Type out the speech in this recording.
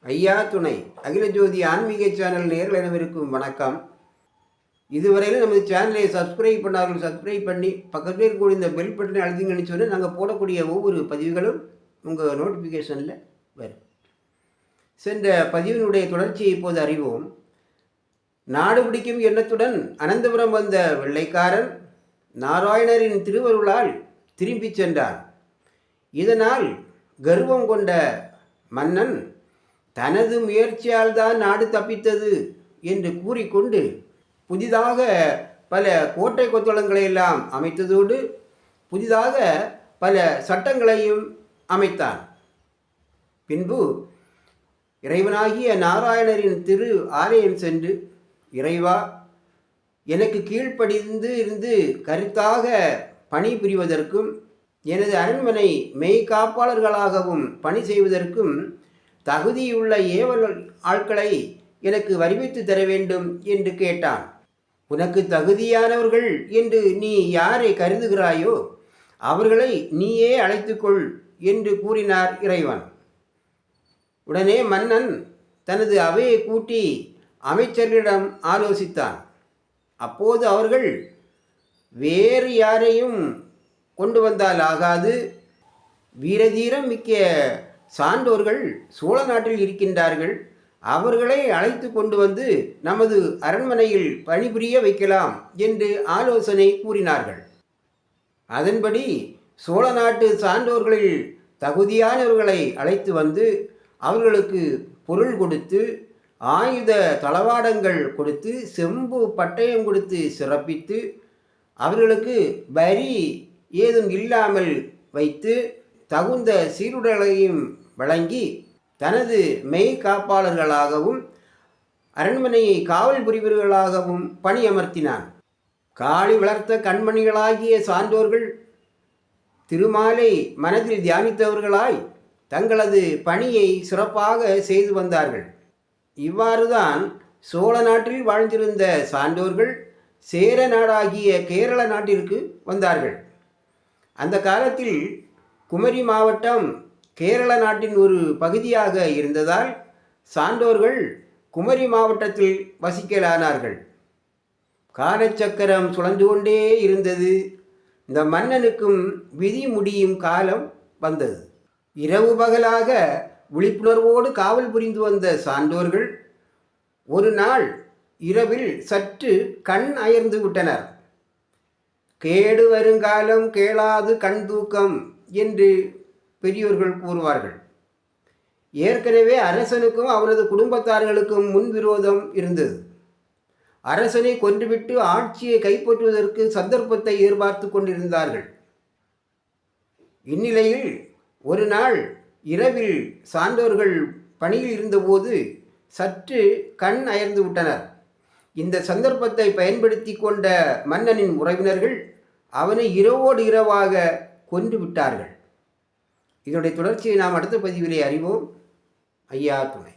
ஐயா துணை அகில ஜோதி ஆன்மீக சேனல் நேரில் அனைவருக்கும் வணக்கம். இதுவரையில் நமது சேனலை சப்ஸ்கிரைப் பண்ணார்கள் சப்ஸ்கிரைப் பண்ணி பக்கத்தில் இருக்கக்கூடிய இந்த பெல் பட்டனை அழுத்திங்கன்னு சொன்னால் நாங்கள் போடக்கூடிய ஒவ்வொரு பதிவுகளும் உங்கள் நோட்டிஃபிகேஷனில் வரும். சென்ற பதிவினுடைய தொடர்ச்சியை இப்போது அறிவோம். நாடு பிடிக்கும் எண்ணத்துடன் அனந்தபுரம் வந்த வெள்ளைக்காரன் நாராயணரின் திருவருளால் திரும்பி சென்றான். இதனால் கர்வம் கொண்ட மன்னன் தனது முயற்சியால் தான் நாடு தப்பித்தது என்று கூறிக்கொண்டு புதிதாக பல கோட்டை கொத்தளங்களை எல்லாம் அமைத்ததோடு புதிதாக பல சட்டங்களையும் அமைத்தான். பின்பு இறைவனாகிய நாராயணரின் திரு ஆலயம் சென்று, இறைவா, எனக்கு கீழ்ப்படிந்து இருந்து கருத்தாக பணி புரிவதற்கும் எனது அரண்மனை மெய்காப்பாளர்களாகவும் பணி செய்வதற்கும் தகுதியுள்ள ஏவல் ஆட்களை எனக்கு வருவித்து தர வேண்டும் என்று கேட்டான். உனக்கு தகுதியானவர்கள் என்று நீ யாரை கருதுகிறாயோ அவர்களை நீயே அழைத்துக்கொள் என்று கூறினார் இறைவன். உடனே மன்னன் தனது அவையை கூட்டி அமைச்சர்களிடம் ஆலோசித்தான். அப்போது அவர்கள், வேறு யாரையும் கொண்டு வந்தால் ஆகாது, வீரதீரம் மிக்க சான்றோர்கள் சோழ நாட்டில் இருக்கின்றார்கள், அவர்களை அழைத்து கொண்டு வந்து நமது அரண்மனையில் பணிபுரிய வைக்கலாம் என்று ஆலோசனை கூறினார்கள். அதன்படி சோழ நாட்டு சான்றோர்களில் தகுதியானவர்களை அழைத்து வந்து அவர்களுக்கு பொருள் கொடுத்து, ஆயுத தளவாடங்கள் கொடுத்து, செம்பு பட்டயம் கொடுத்து சிறப்பித்து, அவர்களுக்கு வரி ஏதும் இல்லாமல் வைத்து தகுந்த சீருடைகளையும் வழங்கி தனது மெய் காப்பாளர்களாகவும் அரண்மனையை காவல் புரிவர்களாகவும் பணியமர்த்தினான். காளி வளர்த்த கண்மணிகளாகிய சான்றோர்கள் திருமாலை மனதில் தியானித்தவர்களாய் தங்களது பணியை சிறப்பாக செய்து வந்தார்கள். இவ்வாறுதான் சோழ நாட்டில் வாழ்ந்திருந்த சான்றோர்கள் சேர நாடாகிய கேரள நாட்டிற்கு வந்தார்கள். அந்த காலத்தில் குமரி மாவட்டம் கேரள நாட்டின் ஒரு பகுதியாக இருந்ததால் சான்றோர்கள் குமரி மாவட்டத்தில் வசிக்கலானார்கள். காலச்சக்கரம் சுழன்று கொண்டே இருந்தது. இந்த மன்னனுக்கும் விதி முடியும் காலம் வந்தது. இரவு பகலாக விழிப்புணர்வோடு காவல் புரிந்து வந்த சான்றோர்கள் ஒரு நாள் இரவில் சற்று கண் அயர்ந்து விட்டனர். கேடு வருங்காலம் கேளாது கண் தூக்கம் என்று பெரியோர்கள் கூறுவார்கள். ஏற்கனவே அரசனுக்கும் அவனது குடும்பத்தார்களுக்கும் முன்விரோதம் இருந்தது. அரசனை கொன்றுவிட்டு ஆட்சியை கைப்பற்றுவதற்கு சந்தர்ப்பத்தை எதிர்பார்த்து கொண்டிருந்தார்கள். இந்நிலையில் ஒரு நாள் இரவில் சான்றோர்கள் பணியில் இருந்தபோது சற்று கண் அயர்ந்து விட்டனர். இந்த சந்தர்ப்பத்தை பயன்படுத்தி கொண்ட மன்னனின் உறவினர்கள் அவனை இரவோடு இரவாக கொன்று விட்டார்கள். இதனுடைய தொடர்ச்சியை நாம் அடுத்த பதிவிலே அறிவோம். ஐயா துணை.